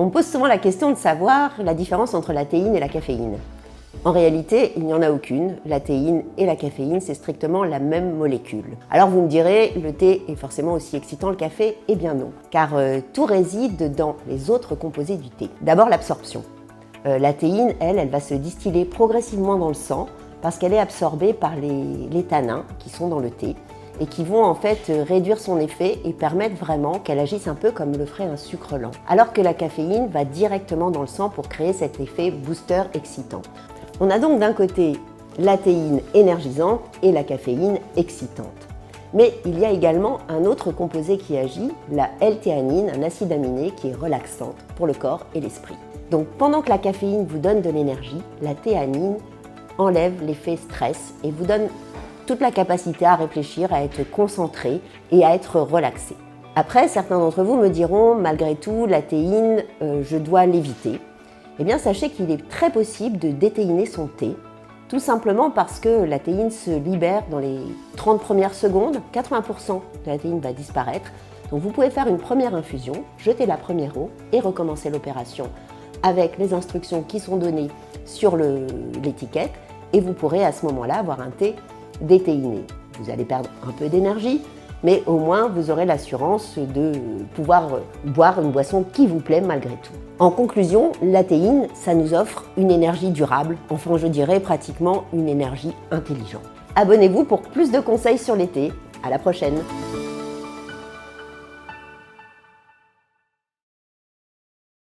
On me pose souvent la question de savoir la différence entre la théine et la caféine. En réalité, il n'y en a aucune. La théine et la caféine, c'est strictement la même molécule. Alors vous me direz, le thé est forcément aussi excitant que le café? Eh bien non, car tout réside dans les autres composés du thé. D'abord l'absorption. La théine, elle va se distiller progressivement dans le sang parce qu'elle est absorbée par les tanins qui sont dans le thé et qui vont en fait réduire son effet et permettre vraiment qu'elle agisse un peu comme le ferait un sucre lent. Alors que la caféine va directement dans le sang pour créer cet effet booster excitant. On a donc d'un côté la théine énergisante et la caféine excitante. Mais il y a également un autre composé qui agit, la L-théanine, un acide aminé qui est relaxante pour le corps et l'esprit. Donc pendant que la caféine vous donne de l'énergie, la théanine enlève l'effet stress et vous donne toute la capacité à réfléchir, à être concentré et à être relaxé. Après, certains d'entre vous me diront, malgré tout, la théine, je dois l'éviter. Eh bien, sachez qu'il est très possible de déthéiner son thé, tout simplement parce que la théine se libère dans les 30 premières secondes, 80% de la théine va disparaître. Donc vous pouvez faire une première infusion, jeter la première eau et recommencer l'opération avec les instructions qui sont données sur l'étiquette et vous pourrez à ce moment-là avoir un thé déthéiné. Vous allez perdre un peu d'énergie, mais au moins vous aurez l'assurance de pouvoir boire une boisson qui vous plaît malgré tout. En conclusion, la théine, ça nous offre une énergie durable, enfin je dirais pratiquement une énergie intelligente. Abonnez-vous pour plus de conseils sur les thés. À la prochaine!